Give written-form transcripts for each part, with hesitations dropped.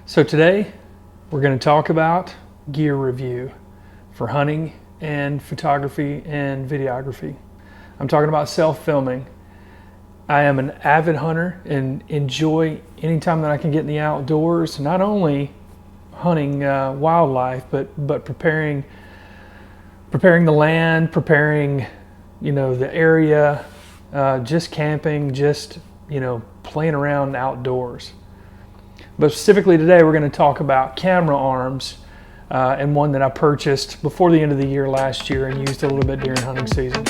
So today we're going to talk about gear review for hunting and photography and videography. I'm talking about self-filming. I am an avid hunter and enjoy any time that I can get in the outdoors, not only hunting wildlife, but preparing the land, preparing the area, just camping, just playing around outdoors. But specifically today we're going to talk about camera arms and one that I purchased before the end of the year last year and used a little bit during hunting season.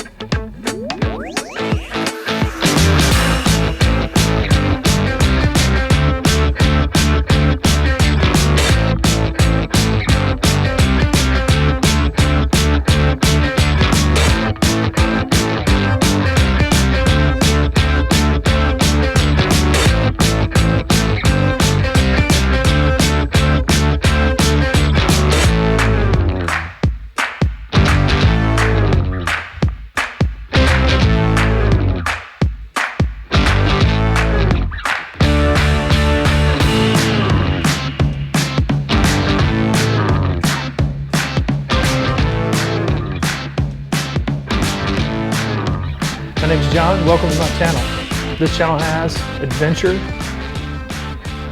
My name is John. Welcome to my channel. This channel has adventure,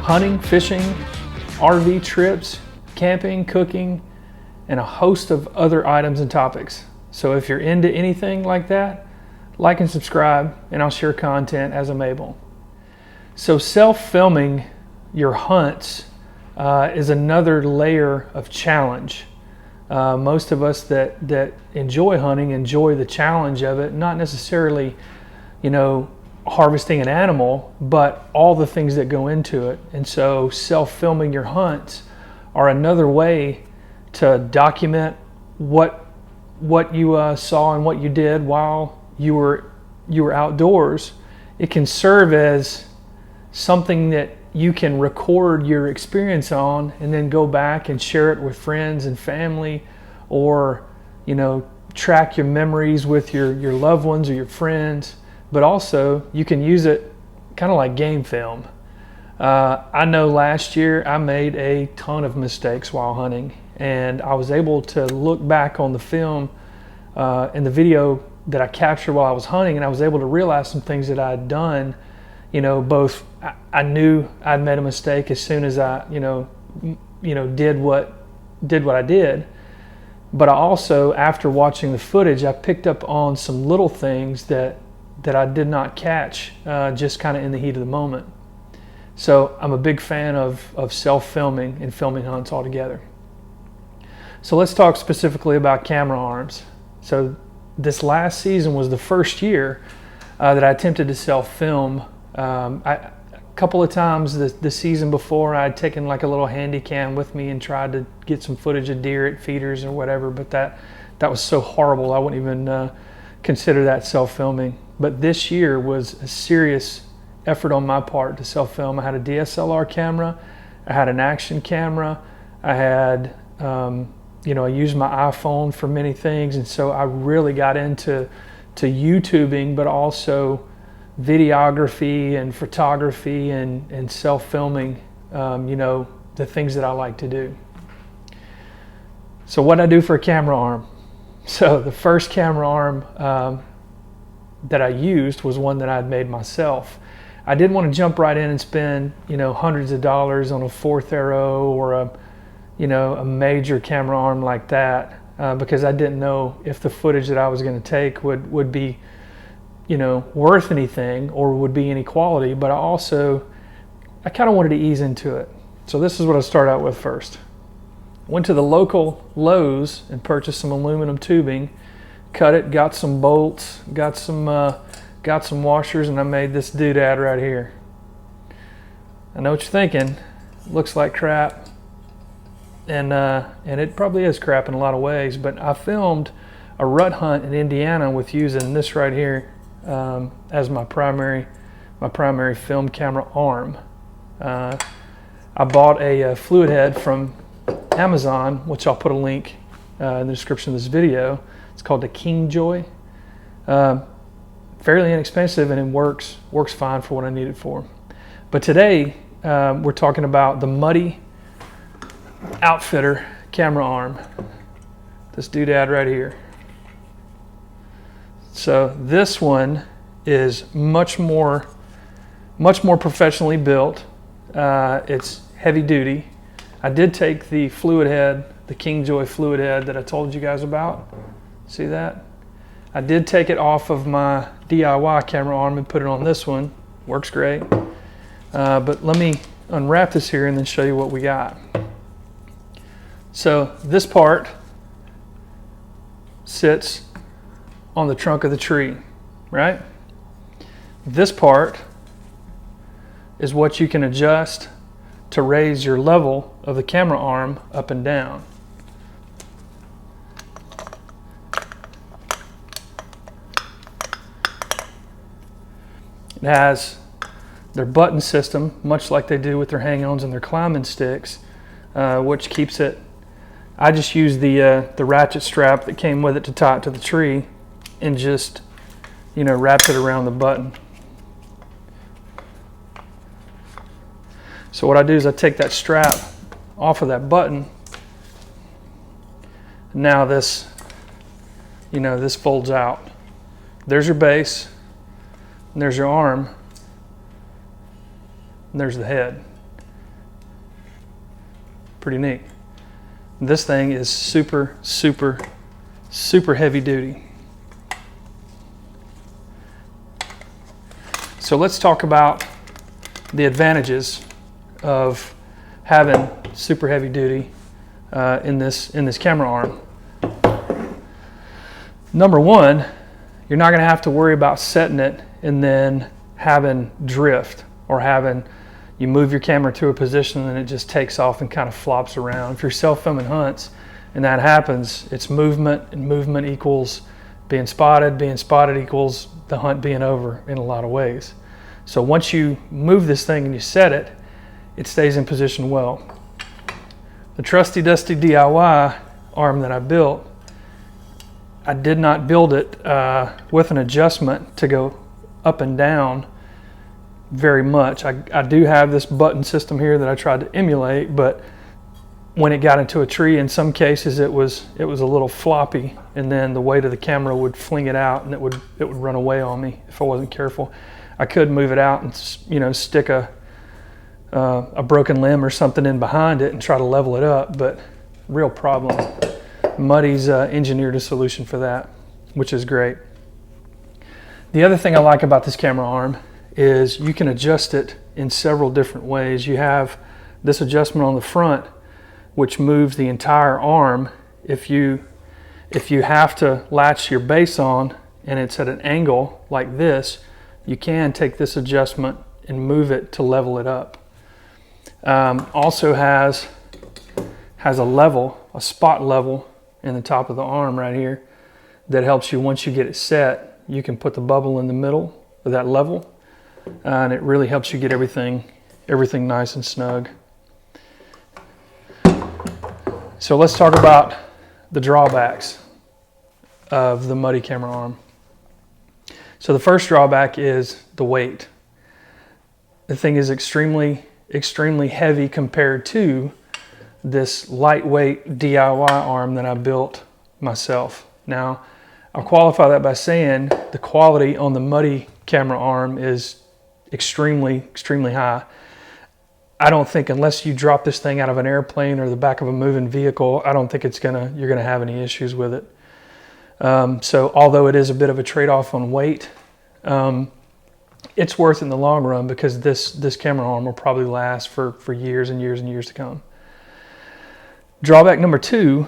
hunting, fishing, RV trips, camping, cooking, and a host of other items and topics. So if you're into anything like that, like and subscribe, and I'll share content as I'm able. So self-filming your hunts is another layer of challenge. Most of us that enjoy hunting enjoy the challenge of it, not necessarily, harvesting an animal, but all the things that go into it. And so self-filming your hunts are another way to document what you saw and what you did while you were outdoors. It can serve as something that you can record your experience on and then go back and share it with friends and family, or track your memories with your loved ones or your friends. But also you can use it kind of like game film. I know last year I made a ton of mistakes while hunting, and I was able to look back on the film and the video that I captured while I was hunting, and I was able to realize some things that I had done. Both I knew I'd made a mistake as soon as I, did what I did. But I also, after watching the footage, I picked up on some little things that I did not catch just kind of in the heat of the moment. So I'm a big fan of self-filming and filming hunts altogether. So let's talk specifically about camera arms. So this last season was the first year that I attempted to self-film. A couple of times the season before, I'd taken like a little handy cam with me and tried to get some footage of deer at feeders or whatever, but that was so horrible I wouldn't even consider that self-filming. But this year was a serious effort on my part to self-film. I had a DSLR camera, I had an action camera, I had I used my iPhone for many things, and so I really got into YouTubing, but also videography and photography and self-filming, the things that I like to do. So what I do for a camera arm. So the first camera arm that I used was one that I'd made myself. I didn't want to jump right in and spend hundreds of dollars on a 4th Arrow or a major camera arm like that, because I didn't know if the footage that I was going to take would be worth anything or would be any quality. But I kind of wanted to ease into it. So this is what I started out with first. Went to the local Lowe's and purchased some aluminum tubing, cut it, got some bolts, got some washers, and I made this doodad right here. I know what you're thinking. Looks like crap, and it probably is crap in a lot of ways, but I filmed a rut hunt in Indiana with using this right here as my primary film camera arm. I bought a fluid head from Amazon, which I'll put a link in the description of this video. It's called the Kingjoy. Fairly inexpensive, and it works fine for what I need it for. But today we're talking about the muddy Outfitter camera arm. This doodad right here. So this one is much more professionally built. It's heavy duty. I did take the fluid head, the Kingjoy fluid head that I told you guys about. See that? I did take it off of my DIY camera arm and put it on this one. Works great. But let me unwrap this here and then show you what we got. So this part sits on the trunk of the tree, right? This part is what you can adjust to raise your level of the camera arm up and down. It has their button system, much like they do with their hang-ons and their climbing sticks, which keeps it. I just use the ratchet strap that came with it to tie it to the tree, and just, you know, wraps it around the button. So what I do is I take that strap off of that button. Now this, you know, this folds out. There's your base, and there's your arm, and there's the head. Pretty neat. This thing is super, super, super heavy duty. So let's talk about the advantages of having super heavy duty in this camera arm. Number one, you're not going to have to worry about setting it and then having drift, or having you move your camera to a position and it just takes off and kind of flops around. If you're self-filming hunts and that happens, it's movement, and movement equals being spotted equals the hunt being over in a lot of ways. So once you move this thing and you set it, it stays in position well. The trusty dusty DIY arm that I built, I did not build it with an adjustment to go up and down very much. I do have this button system here that I tried to emulate, but when it got into a tree, in some cases it was a little floppy, and then the weight of the camera would fling it out, and it would run away on me if I wasn't careful. I could move it out and, you know, stick a broken limb or something in behind it and try to level it up, but real problem. Muddy's engineered a solution for that, which is great. The other thing I like about this camera arm is you can adjust it in several different ways. You have this adjustment on the front, which moves the entire arm. If you have to latch your base on and it's at an angle like this, you can take this adjustment and move it to level it up. Also has a level, a spot level in the top of the arm right here that helps you. Once you get it set, you can put the bubble in the middle of that level, and it really helps you get everything nice and snug. So let's talk about the drawbacks of the Muddy camera arm. So the first drawback is the weight. The thing is extremely heavy compared to this lightweight DIY arm that I built myself. Now, I'll qualify that by saying the quality on the Muddy camera arm is extremely high. I don't think, unless you drop this thing out of an airplane or the back of a moving vehicle, I don't think you're gonna have any issues with it. So although it is a bit of a trade-off on weight, it's worth it in the long run, because this camera arm will probably last for years and years and years to come. Drawback number two,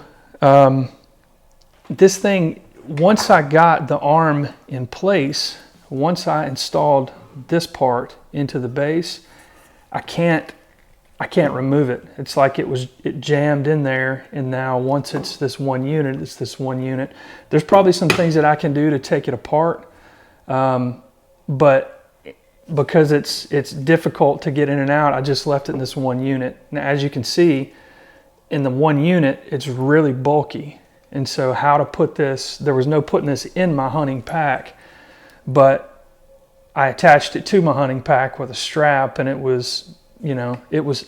this thing, once I got the arm in place, once I installed this part into the base, I can't remove it. It's like it jammed in there, and now once it's this one unit, it's this one unit. There's probably some things that I can do to take it apart, but because it's difficult to get in and out, I just left it in this one unit. Now, as you can see, in the one unit, it's really bulky. And so how to put this, there was no putting this in my hunting pack, but I attached it to my hunting pack with a strap, and it was, you know,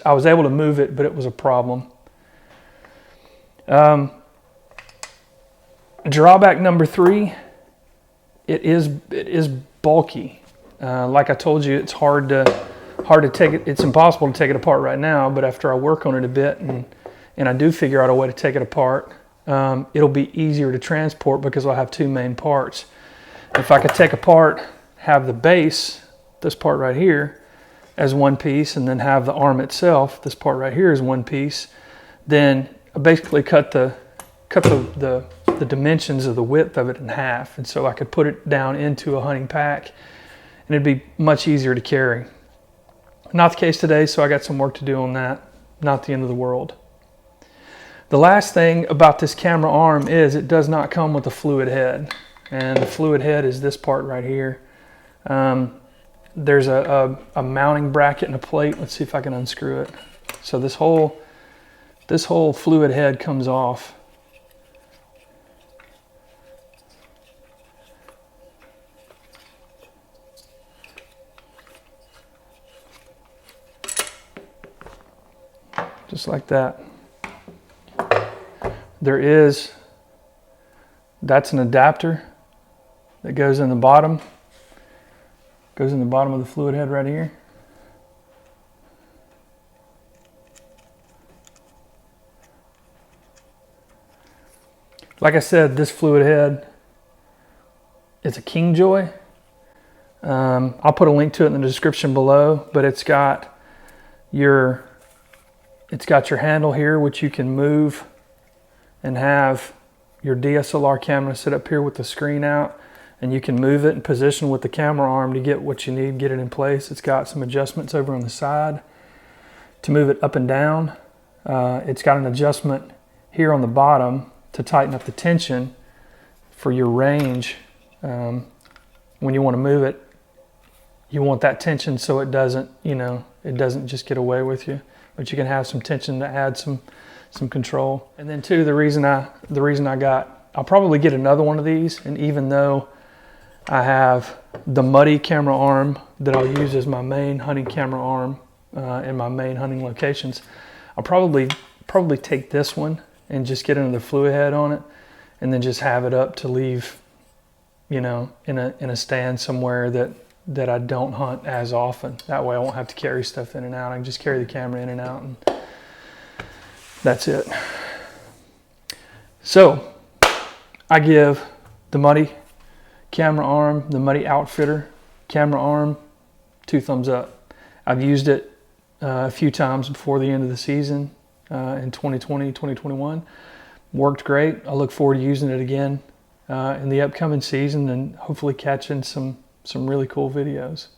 I was able to move it, but it was a problem. Drawback number 3, it is bulky. Like I told you, it's hard to take it. It's impossible to take it apart right now, but after I work on it a bit and I do figure out a way to take it apart, it'll be easier to transport because I'll have 2 main parts. If I could take apart, have the base, this part right here, as one piece, and then have the arm itself, this part right here, as one piece, then I basically cut the dimensions of the width of it in half, and so I could put it down into a hunting pack and it'd be much easier to carry. Not the case today, so I got some work to do on that. Not the end of the world. The last thing about this camera arm is it does not come with a fluid head, and the fluid head is this part right here. There's a mounting bracket and a plate. Let's see if I can unscrew it. So this whole fluid head comes off. Just like that. That's an adapter that goes in the bottom. Goes in the bottom of the fluid head right here. Like I said, this fluid head is a Kingjoy. I'll put a link to it in the description below, but it's got your handle here, which you can move and have your DSLR camera sit up here with the screen out, and you can move it in position with the camera arm to get what you need, get it in place. It's got some adjustments over on the side to move it up and down. It's got an adjustment here on the bottom to tighten up the tension for your range. When you want to move it, you want that tension so it doesn't, it doesn't just get away with you, but you can have some tension to add some control. And then too, the reason I'll probably get another one of these, and even though I have the muddy camera arm that I'll use as my main hunting camera arm in my main hunting locations, I'll probably take this one and just get into the fluid head on it, and then just have it up to leave, in a stand somewhere that I don't hunt as often. That way I won't have to carry stuff in and out. I can just carry the camera in and out, and that's it. So I give the muddy camera arm, the Muddy Outfitter camera arm, 2 thumbs up. I've used it a few times before the end of the season in 2020, 2021. Worked great. I look forward to using it again in the upcoming season and hopefully catching some really cool videos.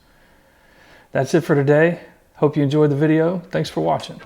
That's it for today. Hope you enjoyed the video. Thanks for watching.